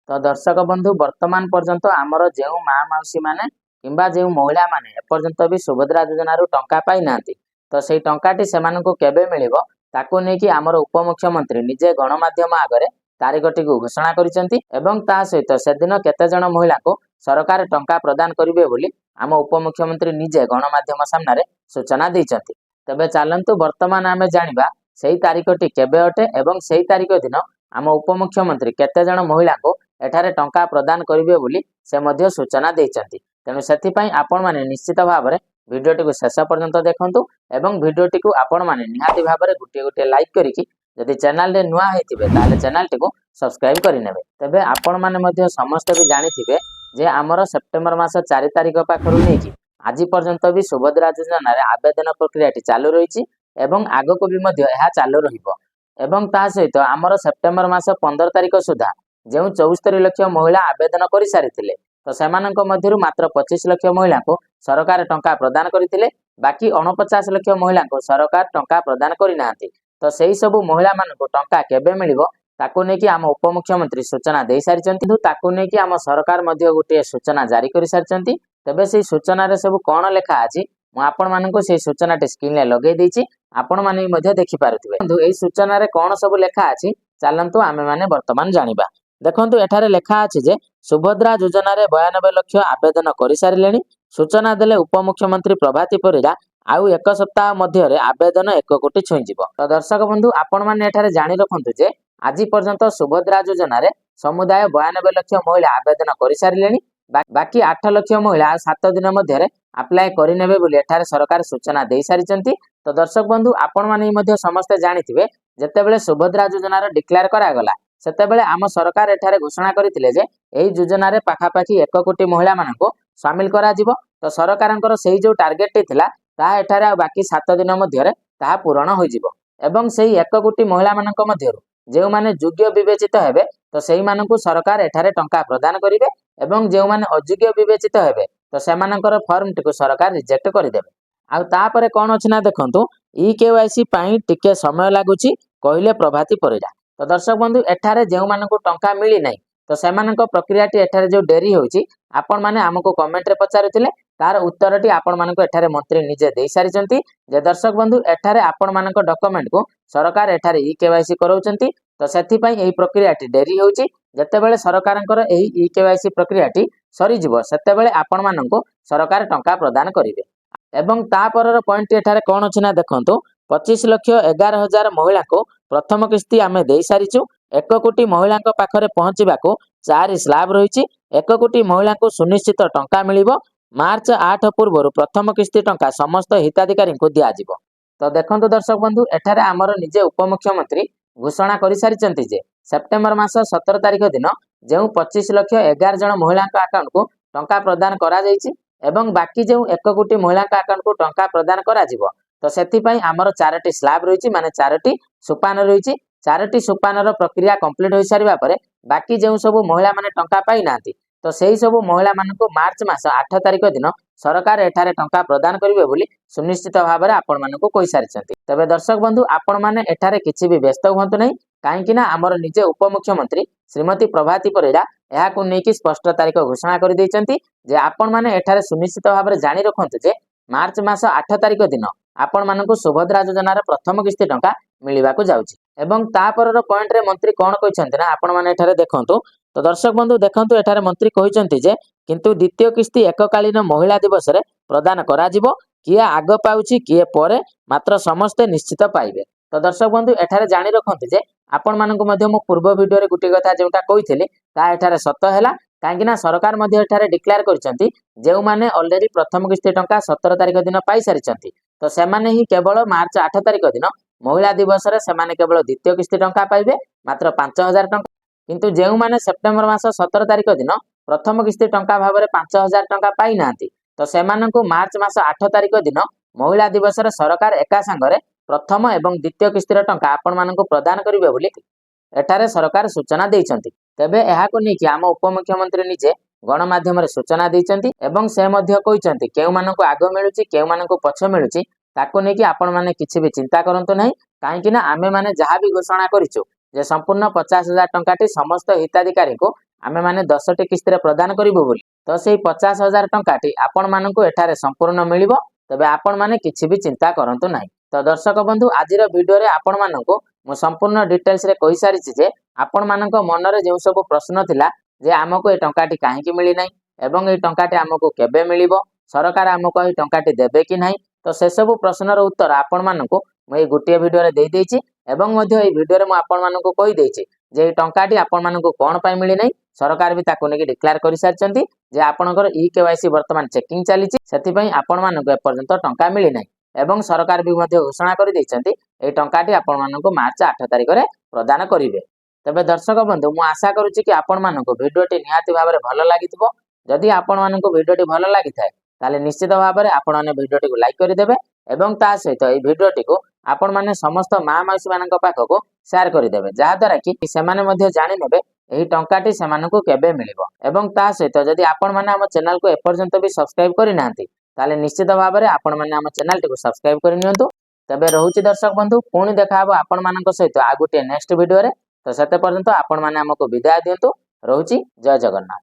तो दर्शक बंधु वर्तमान पर्यंत आमर जो माँ मौसी मैंने किंबा जो महिला माने एपर्यंत भी सुभद्रा योजना टंका पाई नांती तो से टंकाटी से केबे मिलिबो ताकू नेकी आमर उपमुख्यमंत्री निजे गणमाध्यम आगरे तारीखटी को घोषणा करिसेंती एवं ता सहित से दिन केते जण महिला को सरकार टंका प्रदान करिवे बोली आम उपमुख्यमंत्री निजे गणमाध्यम सामने सूचना दैछंती। तबे चलंतु वर्तमान आमे जानिबा सेही तारीखटी केबे अटे एवं सेही तारीख दिन आम उपमुख्यमंत्री केते जण महिला को एठारे टंका प्रदान करिवे बोली से मध्य सूचना दैछंती। तेणु सेथिपई आपण माने निश्चित भाव में भिडियोटी को शेष पर्यंत देखंतु एवं भिडियोटी को आपण माने निहाती भाव में गोटे गोटे लाइक करिकी जदि चैनल रे नुआ हेतिबे ताले चैनल टी को सब्सक्राइब करिनेबे। तबे आपण माने मध्य समस्त भी जानिथिबे जे आमर सेप्टेम्बर मास 4 तारिख पाखरु नेकी आज पर्यंत भी सुभद्रा योजना रे आवेदन प्रक्रिया चालू रही एवं आगको भी मध्य यह चालू रहिबो एवं ता सहित आमर सेप्टेम्बर मास 15 तारिख सुधा जो 74 लाख महिला आवेदन कर सारी तो सेमानंक मध्यरु मात्र 25 लाख महिला को सरकार टंका प्रदान करथिले बाकी 49 लाख महिला को सरकार टंका प्रदान करिना तो सही सब महिला मानक टंका केबे मिलिबो ताकू नेकी आम उपमुख्यमंत्री सूचना दे सारिचंती ताकू नेकी आम सरकार मध्य गोटे सूचना जारी कर सारिचंती। तबे से सूचना रे सब कौन लेखा अछि मु आपण मानक से सूचना टे स्क्रीन रे लगे देछि आपण माने मध्य देखि पारुथिबे। बंधु एई सूचना रे कौन सब लेखा अछि चलंतु आमे माने वर्तमान जानिबा। देखंतु एठारे लेखा अछि जे सुभद्रा योजना रे 92 लाख आवेदन करि सारिलेनी सूचना देले उपमुख्यमंत्री प्रभाती परिडा आउ एक सप्ताह मध्य रे आवेदन 1 कोटी छुई जिवो। तो दर्शक बंधु आपण माने एठारे जानि रखंतु जे आज पर्यंत सुभद्रा योजना रे समुदाय 92 लाख महिला आवेदन करि सारिलेनी बाकी 8 लाख महिला 7 दिन मध्य रे अप्लाई करिनेबे बोली एठारे सरकार सूचना दे सारिचंती। तो दर्शक बंधु आपण माने मध्य समस्त जानिथिबे जेतेबेले सुभद्रा योजना रे डिक्लेयर करा गला सेतेबेले आम सरकार एठारे घोषणा करथिले जे एही योजना रे पाखापाखी 1 कोटी महिला मानको शामिल करा जिवो। तो सरकारंकर सेही जो टार्गेट थिला ता एठारे बाकी 7 दिन मध्य रे ता पूर्ण होई जिवो एवं सेही 1 कोटी महिला मानक मध्यरु जे माने योग्य विवेचित हेबे तो सेही मानकु सरकार एठारे टंका प्रदान करिवे एवं जे माने अयोग्य विवेचित हेबे तो सेमानकर फॉर्म टिकु सरकार रिजेक्ट करिदेबे। आ तापरे कोन अछि ना देखंतु ई केवाईसी पई टिके समय लागुची कहिले प्रभाती परिडा। तो दर्शक बंधु एठारे जे मानकु टंका मिली नै तो सेमानक प्रक्रियाटी एठारे जो डेरी होउची आपण माने हमको कमेंट रे पचारुथिले तार उत्तरटी आपण मानक एठारे मंत्री निजे देई सारिचंती जे दर्शक बंधु एठारे आपण मानक डॉक्यूमेंट को सरकार एठारे ई केवाईसी करौचंती तो सेथि पई एही प्रक्रियाटी डेरी होउची जेतेबेले सरकारंकर एही ई केवाईसी प्रक्रियाटी सरी जिवो सेतेबेले आपण मानक सरकार टंका प्रदान करिवे एवं तापरर पॉइंट एठारे कोन अछि ना देखंतु 25 लाख 11,000 महिला को प्रथम किस्ती आमे देई सारिछु 1 कोटी महिला पाखरे पहुंचीबा को 4 स्लैब रहिछि 1 कोटी महिला को सुनिश्चित टंका मिलिबो मार्च 8 पूर्व प्रथम किस्ती टंका समस्त हिताधिकारी को दिया जिवो। तो देखंतु दर्शक बंधु एठारे आमर निजे उपमुख्यमंत्री घोषणा करि सारिचंती जे सेप्टेम्बर मास 17 तारिख दिन जो 25 लाख 11 जण महिला अकाउंट को टंका प्रदान करा जायछि एवं बाकी जो 1 कोटी महिला अकाउंट को टंका प्रदान करा जिवो तो सेथि पई आमर 4टी स्लैब रहिछि माने 4टी सोपान रहिछि 4टी सोपानर प्रक्रिया कंप्लीट होई सारिबा परे बाकी जो सब महिला माने टंका पाई नांती तो सेही सब महिला मानकु मार्च मास 8 तारिख दिन सरकार एठारे टंका प्रदान करिवे बोली सुनिश्चित भाव में आपण मानकु कहि सारिचंती। तबे दर्शक बंधु आपण माने एठारे किछि भी व्यस्त हुंतु नै काहेकि ना आमर निजे उपमुख्यमंत्री श्रीमती प्रभाती परिडा एहाकु नेकी स्पष्ट तारीख घोषणा कर दैचंती जे आपण माने एठारे सुनिश्चित भाव में जानि रखंतु जे मार्च मास 8 तारिख दिन आपण मानकु सुभद्रा योजना रे प्रथम किस्ती टंका मिलिबा को जाउची एवं तापरर पॉइंट रे मंत्री कोन कहिसंती ना आपण माने एठारे देखंतु। तो दर्शक बंधु देखंतु एठारे मंत्री कहिसंती जे किंतु द्वितीय किस्ती एककालीन महिला दिवस रे प्रदान करा जिवो किए आग पाउची किए परे मात्र समस्ते निश्चित पाइबे। तो दर्शक बंधु एठारे जानि रखंतु जे आपण मानकु मध्य मो पूर्व वीडियो रे गुटी कथा जेउटा कहिथिले ता एठारे सत हैला काहेकि ना सरकार मध्य एठारे डिक्लेयर करचंती जेउ माने ऑलरेडी प्रथम किस्ती टंका 17 तारिख दिन पाई सारिचंती तो सेमाने ही केवल मार्च 8 तारिख दिन महिला दिवस रे सेमाने केवल द्वितीय किस्ती टंका पाइबे मात्र 5,000 टंका किंतु जेउ माने सेप्टेम्बर मास 17 तारिख दिन प्रथम किस्ती टंका भाव में 5,000 टंका पाई नांती तो सेमानंकु मार्च मास 8 तारिख दिन महिला दिवस रे सरकार एका संगरे प्रथम एवं द्वितीय किस्तीर टंका आपण मानकु प्रदान करिवे बोली एठारे सरकार सूचना दैछंती। तेबे एहाको नेकी आम उपमुख्यमंत्री निजे गणमाध्यम रे सूचना दैछंती एवं से मध्य कहिसंती केउ मानकु आग मिलुची केउ मानकु पछ मिलुची ताको नेकी आपण माने किछि भी चिंता करंतु नाही काहेकि ना आमे माने जहा भी घोषणा करिछु जे संपूर्ण 50,000 टंकाटी समस्त हिताधिकारी को आमेमाने 10टी किस्ती प्रदान करिबु बोली तो सेही 50,000 टंकाटी आपण मानकु एठारे संपूर्ण मिलिबो। तबे आपण माने किछि भी चिंता करंतु नाही। तो दर्शक बंधु आजिर वीडियो रे आपण मानकु मु संपूर्ण डिटेल्स रे कहि सारिछि जे आपण मानक मनरे जे सब प्रश्न थिला जे आमको ए टंकाटी काहेकि मिली नाही एवं ए टंकाटी आमको केबे मिलिबो, सरकार आमको ए टंकाटी देबे कि नाही, तो से सब प्रश्नर उत्तर आपण मानकु मु ए गोटिए वीडियो रे देई देइछि एवं मध्ये ए वीडियो रे मु आपण मानकु कहि देइछि जे ए टंकाटी आपण मानकु कोन पय मिली नाही। सरकार भी ताको नेकी डिक्लेयर करि सारचंती जे आपणकर ई केवाईसी वर्तमान चेकिंग चलीछि, सेति पय आपण मानकु ए पर्यंत टंका मिली नाही एवं सरकार भी मध्ये घोषणा करि दैछंती ए टंकाटी आपण मानकु मार्च 8 तारिख रे प्रदान करिवे। तबे दर्शक बंधु मु आशा करूछि कि आपण मानकु वीडियोटी निहाती भाबरे भलो लागिथिबो। जदि आपण मानकु वीडियोटी भलो लागिथाय ताले निश्चित भाबरे आपण माने वीडियोटी को लाइक करि देबे एवं ता सहित ए वीडियोटी को आपण माने समस्त मा माउसी मानक पाखको शेयर करि देबे जहा द्वारा कि सेमाने मध्ये जानि नेबे एही टंकाटी सेमानकु केबे मिलिबो। एवं ता सहित जदि आपण माने हम चैनल को एपर्यंत भी सब्सक्राइब करि नांती ताले निश्चित भाबरे आपण माने हम चैनल टी को सब्सक्राइब करि नियंतु। तबे रहुछि दर्शक बंधु पुणी देखा हबो आपण मानक सहित आ गुटे नेक्स्ट वीडियो रे। तो सेते पर्यंत आपण माने हमको विदाय दियंतु। रहुछि जय जगन्नाथ।